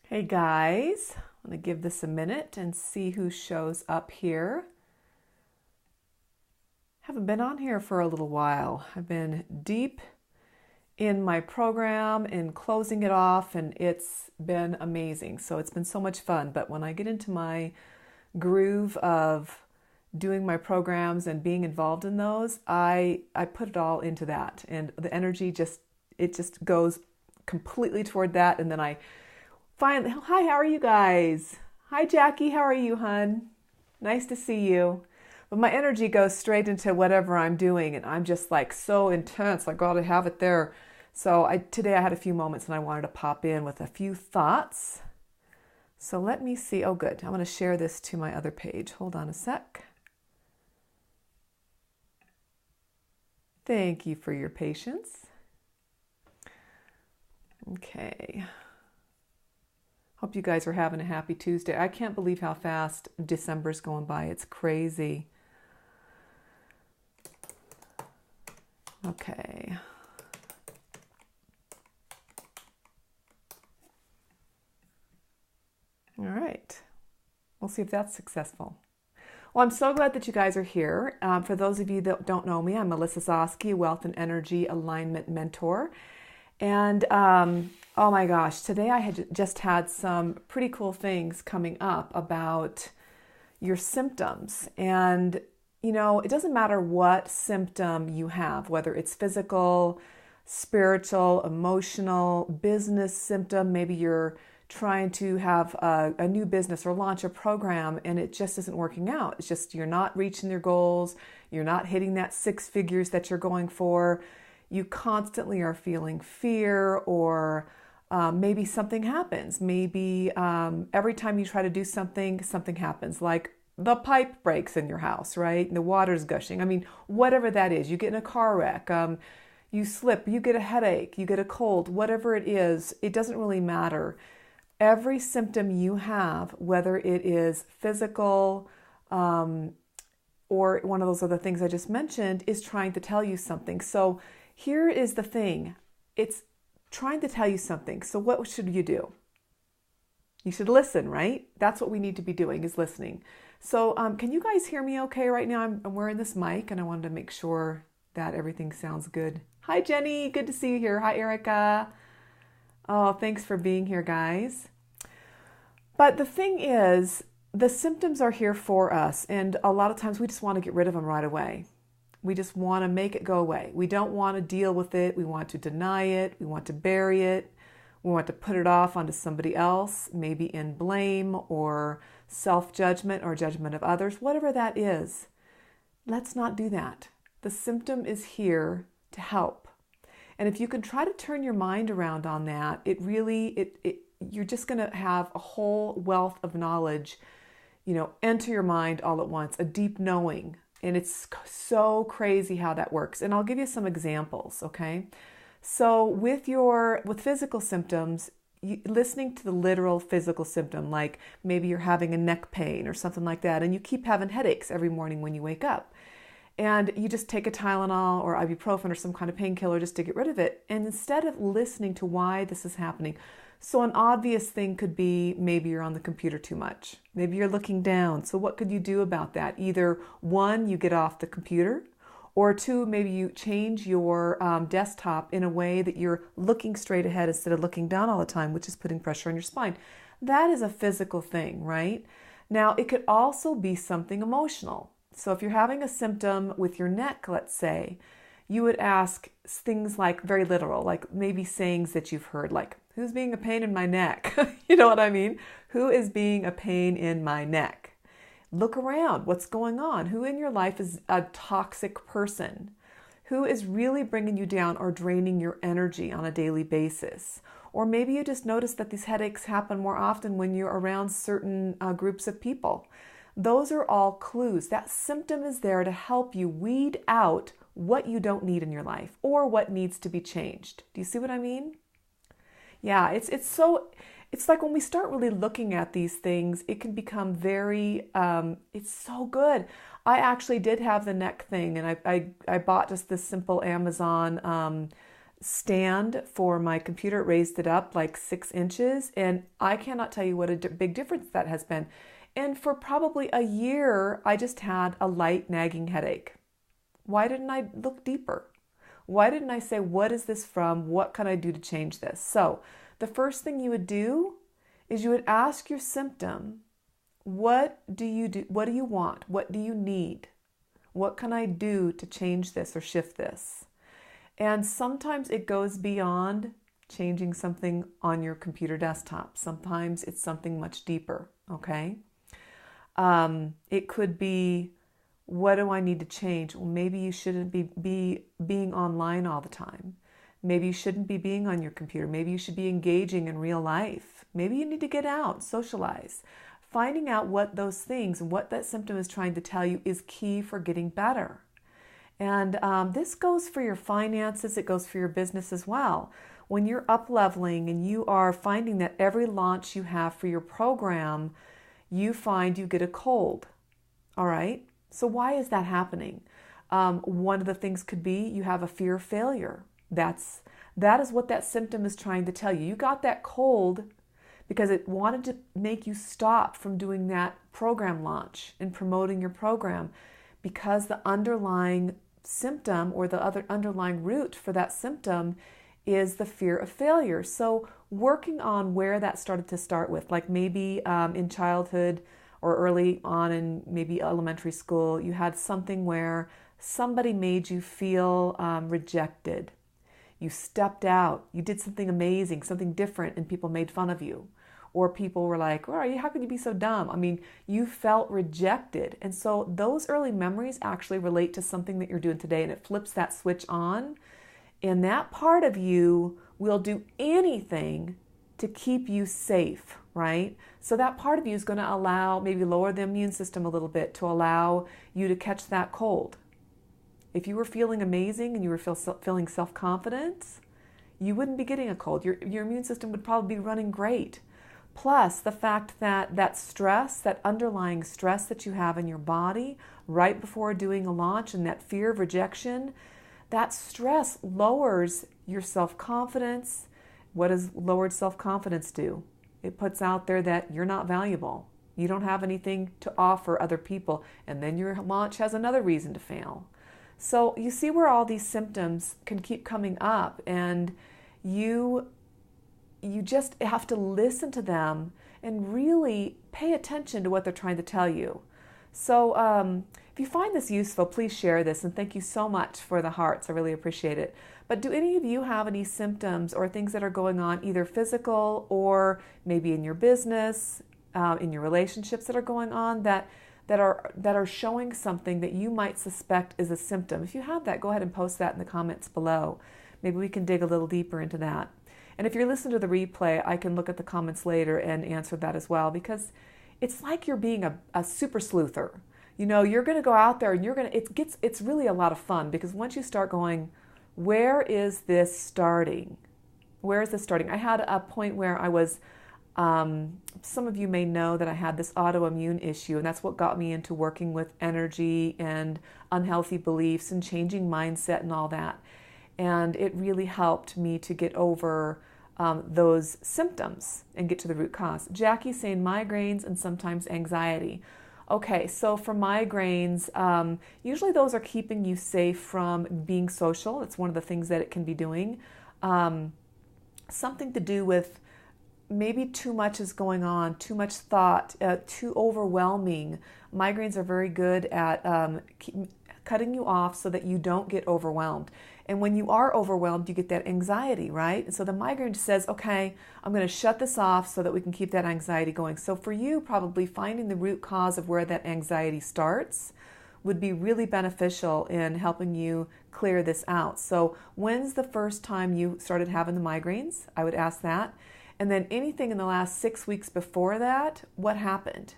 Hey guys, I'm going to give this a minute and see who shows up here. Haven't been on here for a little while. I've been deep in my program and closing it off, and it's been amazing. So it's been so much fun. But when I get into my groove of doing my programs and being involved in those, I put it all into that, and the energy just goes completely toward that, and then I finally, hi, how are you guys? Hi, Jackie, how are you, hun? Nice to see you. But my energy goes straight into whatever I'm doing, and I'm just like so intense. I gotta have it there. So today I had a few moments, and I wanted to pop in with a few thoughts. So let me see. Oh, good. I'm going to share this to my other page. Hold on a sec. Thank you for your patience. Okay. Hope you guys are having a happy Tuesday. I can't believe how fast December's going by. It's crazy. Okay. All right. We'll see if that's successful. Well, I'm so glad that you guys are here. For those of you that don't know me, I'm Melissa Zoske, Wealth and Energy Alignment Mentor. And oh my gosh, today I had just had some pretty cool things coming up about your symptoms. And, you know, it doesn't matter what symptom you have, whether it's physical, spiritual, emotional, business symptom. Maybe you're trying to have a new business or launch a program and it just isn't working out. It's just you're not reaching your goals. You're not hitting that 6 figures that you're going for. You constantly are feeling fear, or maybe something happens. Maybe every time you try to do something, something happens, like the pipe breaks in your house, right? The water's gushing. I mean, whatever that is. You get in a car wreck, you slip, you get a headache, you get a cold, whatever it is, it doesn't really matter. Every symptom you have, whether it is physical, or one of those other things I just mentioned, is trying to tell you something. So here is the thing. It's trying to tell you something. So what should you do? You should listen, right? That's what we need to be doing, is listening. So can you guys hear me okay right now? I'm wearing this mic, and I wanted to make sure that everything sounds good. Hi, Jenny. Good to see you here. Hi, Erica. Oh, thanks for being here, guys. But the thing is, the symptoms are here for us, and a lot of times we just want to get rid of them right away. We just want to make it go away. We don't want to deal with it. We want to deny it. We want to bury it. We want to put it off onto somebody else, maybe in blame or self-judgment or judgment of others, whatever that is. Let's not do that. The symptom is here to help. And if you can try to turn your mind around on that, you're just going to have a whole wealth of knowledge, enter your mind all at once, a deep knowing. And it's so crazy how that works. And I'll give you some examples, okay? So with physical symptoms, listening to the literal physical symptom, like maybe you're having a neck pain or something like that, and you keep having headaches every morning when you wake up. And you just take a Tylenol or ibuprofen or some kind of painkiller just to get rid of it. And instead of listening to why this is happening, so an obvious thing could be maybe you're on the computer too much. Maybe you're looking down. So what could you do about that? Either 1, you get off the computer, or 2, maybe you change your desktop in a way that you're looking straight ahead instead of looking down all the time, which is putting pressure on your spine. That is a physical thing, right? Now, it could also be something emotional. So if you're having a symptom with your neck, let's say, you would ask things like very literal, like maybe sayings that you've heard, like, who's being a pain in my neck? You know what I mean? Who is being a pain in my neck? Look around. What's going on? Who in your life is a toxic person? Who is really bringing you down or draining your energy on a daily basis? Or maybe you just notice that these headaches happen more often when you're around certain groups of people. Those are all clues. That symptom is there to help you weed out what you don't need in your life or what needs to be changed. Do you see what I mean? Yeah, it's like when we start really looking at these things, it can become very, it's so good. I actually did have the neck thing, and I bought just this simple Amazon stand for my computer. It raised it up like 6 inches, and I cannot tell you what a big difference that has been. And for probably a year, I just had a light nagging headache. Why didn't I look deeper? Why didn't I say, what is this from? What can I do to change this? So the first thing you would do is you would ask your symptom, what do you do? What do you want? What do you need? What can I do to change this or shift this? And sometimes it goes beyond changing something on your computer desktop. Sometimes it's something much deeper, okay? It could be, what do I need to change? Well, maybe you shouldn't be being online all the time. Maybe you shouldn't be being on your computer. Maybe you should be engaging in real life. Maybe you need to get out, socialize. Finding out what those things, what that symptom is trying to tell you is key for getting better. And this goes for your finances. It goes for your business as well. When you're up-leveling and you are finding that every launch you have for your program, you find you get a cold. All right? So why is that happening? One of the things could be you have a fear of failure. That is what that symptom is trying to tell you. You got that cold because it wanted to make you stop from doing that program launch and promoting your program, because the underlying symptom or the other underlying root for that symptom is the fear of failure. So working on where that started to start with, like maybe in childhood or early on in maybe elementary school, you had something where somebody made you feel rejected. You stepped out, you did something amazing, something different, and people made fun of you. Or people were like, oh, how can you be so dumb? I mean, you felt rejected. And so those early memories actually relate to something that you're doing today, and it flips that switch on. And that part of you will do anything to keep you safe, right? So that part of you is going to allow, maybe lower the immune system a little bit to allow you to catch that cold. If you were feeling amazing and you were feeling self-confidence, you wouldn't be getting a cold. Your immune system would probably be running great. Plus the fact that that stress, that underlying stress that you have in your body right before doing a launch, and that fear of rejection, that stress lowers your self-confidence. What does lowered self-confidence do? It puts out there that you're not valuable. You don't have anything to offer other people, and then your launch has another reason to fail. So you see where all these symptoms can keep coming up, and you just have to listen to them and really pay attention to what they're trying to tell you. So if you find this useful, please share this, and thank you so much for the hearts. I really appreciate it. But do any of you have any symptoms or things that are going on, either physical or maybe in your business, in your relationships that are going on that are showing something that you might suspect is a symptom? If you have that, go ahead and post that in the comments below. Maybe we can dig a little deeper into that. And if you're listening to the replay, I can look at the comments later and answer that as well, because it's like you're being a super sleuther. You know, you're going to go out there and it's really a lot of fun, because once you start going, where is this starting? Where is this starting? I had a point where I was, some of you may know that I had this autoimmune issue, and that's what got me into working with energy and unhealthy beliefs and changing mindset and all that. And it really helped me to get over those symptoms and get to the root cause. Jackie's saying migraines and sometimes anxiety. Okay, so for migraines, usually those are keeping you safe from being social. It's one of the things that it can be doing. Something to do with maybe too much is going on, too much thought, too overwhelming. Migraines are very good at cutting you off so that you don't get overwhelmed. And when you are overwhelmed, you get that anxiety, right? And so the migraine says, okay, I'm going to shut this off so that we can keep that anxiety going. So for you, probably finding the root cause of where that anxiety starts would be really beneficial in helping you clear this out. So when's the first time you started having the migraines? I would ask that. And then anything in the last 6 weeks before that, what happened?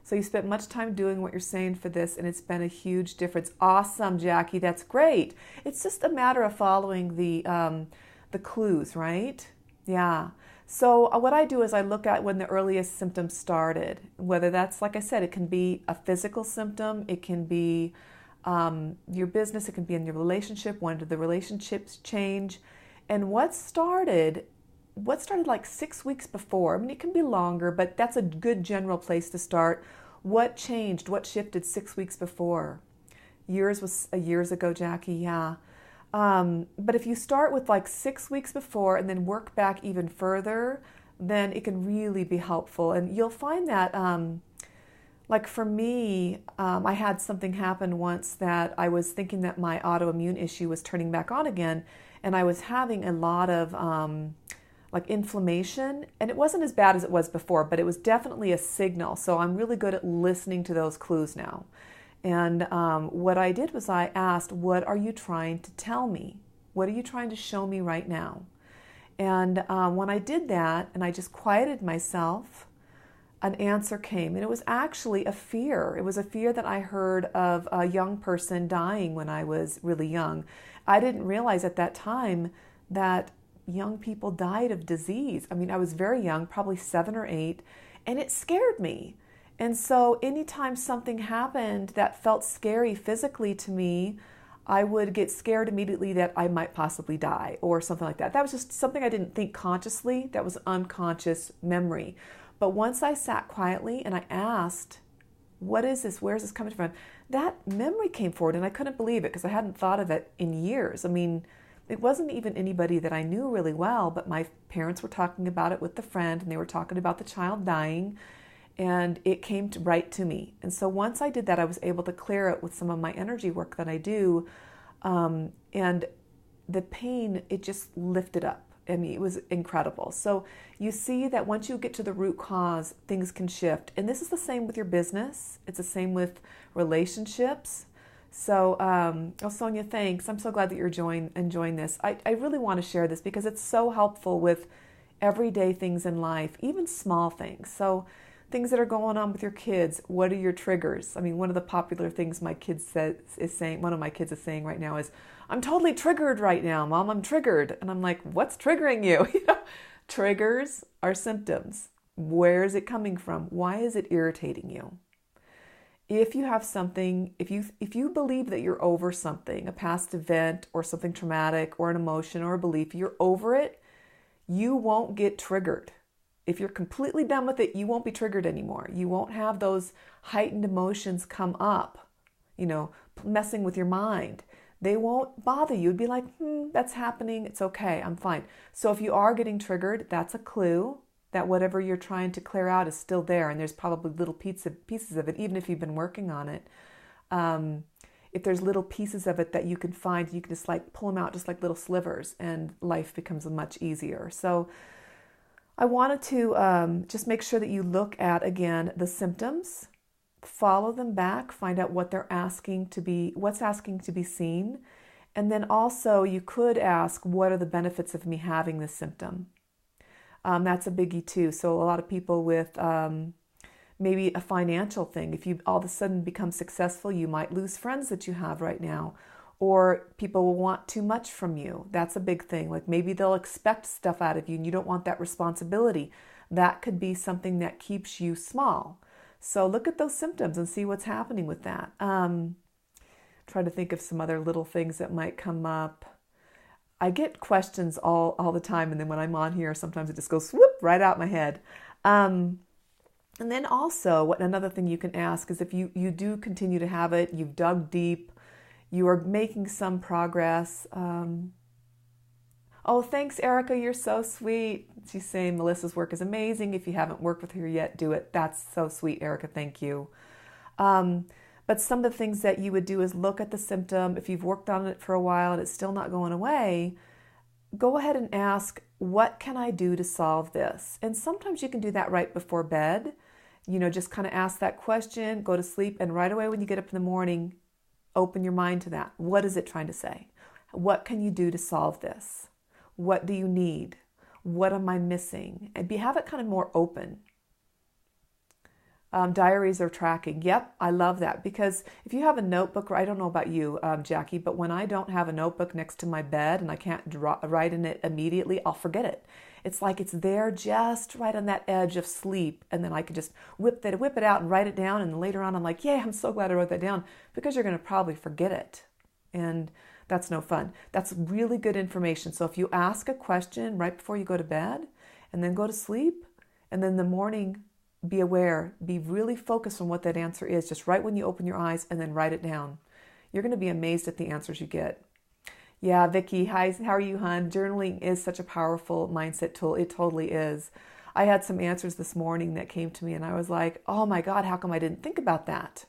So you spent much time doing what you're saying for this, and it's been a huge difference. Awesome, Jackie. That's great. It's just a matter of following the clues, right? Yeah. So what I do is I look at when the earliest symptoms started, whether that's, like I said, it can be a physical symptom. It can be your business, it can be in your relationship. When did the relationships change? And what started like 6 weeks before? I mean, it can be longer, but that's a good general place to start. What changed? What shifted 6 weeks before? Yours was years ago, Jackie, yeah. But if you start with like 6 weeks before and then work back even further, then it can really be helpful. And you'll find that, like for me, I had something happen once that I was thinking that my autoimmune issue was turning back on again, and I was having a lot of like inflammation, and it wasn't as bad as it was before, but it was definitely a signal. So I'm really good at listening to those clues now. And what I did was I asked, what are you trying to tell me? What are you trying to show me right now? And when I did that and I just quieted myself, an answer came. And it was actually a fear. It was a fear that I heard of a young person dying when I was really young. I didn't realize at that time that young people died of disease. I mean, I was very young, probably 7 or 8, and it scared me. And so anytime something happened that felt scary physically to me, I would get scared immediately that I might possibly die or something like that. That was just something I didn't think consciously. That was unconscious memory. But once I sat quietly and I asked, what is this? Where is this coming from? That memory came forward, and I couldn't believe it because I hadn't thought of it in years. I mean, it wasn't even anybody that I knew really well, but my parents were talking about it with the friend, and they were talking about the child dying. And it came right to me. And so once I did that, I was able to clear it with some of my energy work that I do. And the pain, it just lifted up. I mean, it was incredible. So you see that once you get to the root cause, things can shift. And this is the same with your business. It's the same with relationships. So, Sonia, thanks. I'm so glad that you're enjoying this. I really want to share this because it's so helpful with everyday things in life, even small things. So things that are going on with your kids. What are your triggers? I mean, one of the popular things one of my kids is saying right now is, I'm totally triggered right now, Mom, I'm triggered. And I'm like, what's triggering you? Triggers are symptoms. Where is it coming from? Why is it irritating you? If you have something, if you believe that you're over something, a past event or something traumatic or an emotion or a belief, you're over it, you won't get triggered. If you're completely done with it, you won't be triggered anymore. You won't have those heightened emotions come up, messing with your mind. They won't bother you. It'd be like, that's happening. It's okay. I'm fine. So if you are getting triggered, that's a clue that whatever you're trying to clear out is still there. And there's probably little pieces of it, even if you've been working on it. If there's little pieces of it that you can find, you can just like pull them out just like little slivers, and life becomes much easier. So I wanted to just make sure that you look at, again, the symptoms, follow them back, find out what's asking to be seen. And then also you could ask, what are the benefits of me having this symptom? That's a biggie too. So a lot of people with maybe a financial thing, if you all of a sudden become successful, you might lose friends that you have right now. Or people will want too much from you. That's a big thing. Like maybe they'll expect stuff out of you and you don't want that responsibility. That could be something that keeps you small. So look at those symptoms and see what's happening with that. Try to think of some other little things that might come up. I get questions all the time, and then when I'm on here, sometimes it just goes swoop right out my head. And then also, another thing you can ask is if you do continue to have it, you've dug deep, you are making some progress. Oh, thanks, Erica. You're so sweet. She's saying Melissa's work is amazing. If you haven't worked with her yet, do it. That's so sweet, Erica. Thank you. But some of the things that you would do is look at the symptom. If you've worked on it for a while and it's still not going away, go ahead and ask, what can I do to solve this? And sometimes you can do that right before bed. Just kind of ask that question, go to sleep, and right away when you get up in the morning, open your mind to that. What is it trying to say? What can you do to solve this? What do you need? What am I missing? And have it kind of more open. Diaries or tracking. Yep, I love that, because if you have a notebook, I don't know about you, Jackie, but when I don't have a notebook next to my bed and I can't write in it immediately, I'll forget it. It's like it's there just right on that edge of sleep. And then I could just whip it out and write it down. And later on, I'm like, yay, I'm so glad I wrote that down, because you're going to probably forget it. And that's no fun. That's really good information. So if you ask a question right before you go to bed and then go to sleep, and then in the morning, be aware, be really focused on what that answer is, just right when you open your eyes, and then write it down. You're going to be amazed at the answers you get. Yeah, Vicky, hi, how are you, hon? Journaling is such a powerful mindset tool. It totally is. I had some answers this morning that came to me, and I was like, oh my God, how come I didn't think about that?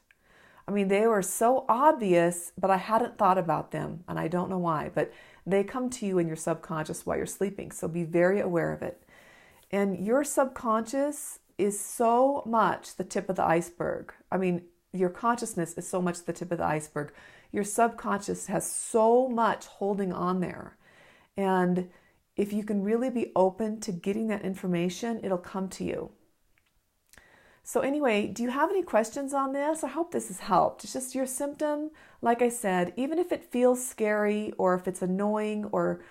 I mean, they were so obvious, but I hadn't thought about them, and I don't know why, but they come to you in your subconscious while you're sleeping, so be very aware of it. And your subconscious is so much the tip of the iceberg. I mean, your consciousness is so much the tip of the iceberg. Your subconscious has so much holding on there. And if you can really be open to getting that information, it'll come to you. So anyway, do you have any questions on this? I hope this has helped. It's just your symptom, like I said, even if it feels scary or if it's annoying or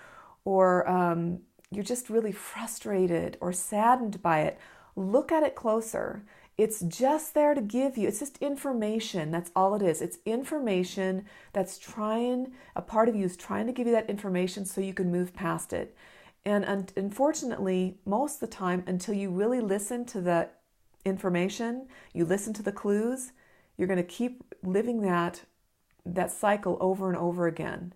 you're just really frustrated or saddened by it, look at it closer. It's just there to give you, it's just information. That's all it is. It's information that's a part of you is trying to give you that information so you can move past it. And unfortunately, most of the time, until you really listen to the information, you listen to the clues, you're going to keep living that cycle over and over again.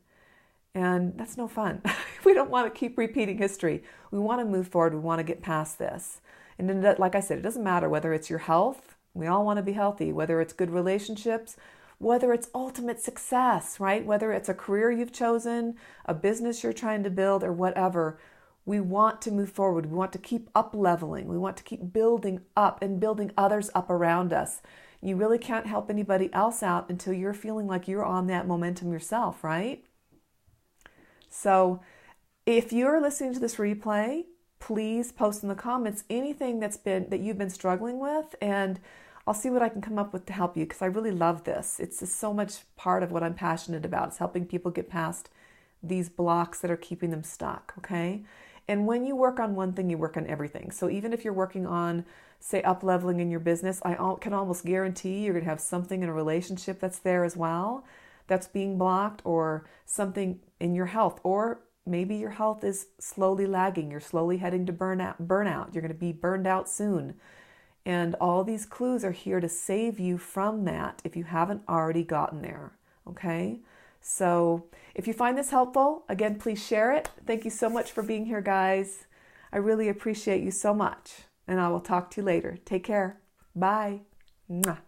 And that's no fun. We don't want to keep repeating history. We want to move forward. We want to get past this. And then, like I said, it doesn't matter whether it's your health. We all want to be healthy, whether it's good relationships, whether it's ultimate success, right? Whether it's a career you've chosen, a business you're trying to build, or whatever. We want to move forward. We want to keep up leveling. We want to keep building up and building others up around us. You really can't help anybody else out until you're feeling like you're on that momentum yourself, right? So if you're listening to this replay, please post in the comments anything that you've been struggling with, and I'll see what I can come up with to help you, because I really love this. It's just so much part of what I'm passionate about. It's helping people get past these blocks that are keeping them stuck, okay? And when you work on one thing, you work on everything. So even if you're working on, say, up-leveling in your business, I can almost guarantee you're going to have something in a relationship that's there as well, that's being blocked, or something in your health, or maybe your health is slowly lagging. You're slowly heading to burnout. You're going to be burned out soon. And all these clues are here to save you from that if you haven't already gotten there, okay? So if you find this helpful, again, please share it. Thank you so much for being here, guys. I really appreciate you so much. And I will talk to you later. Take care. Bye. Mwah.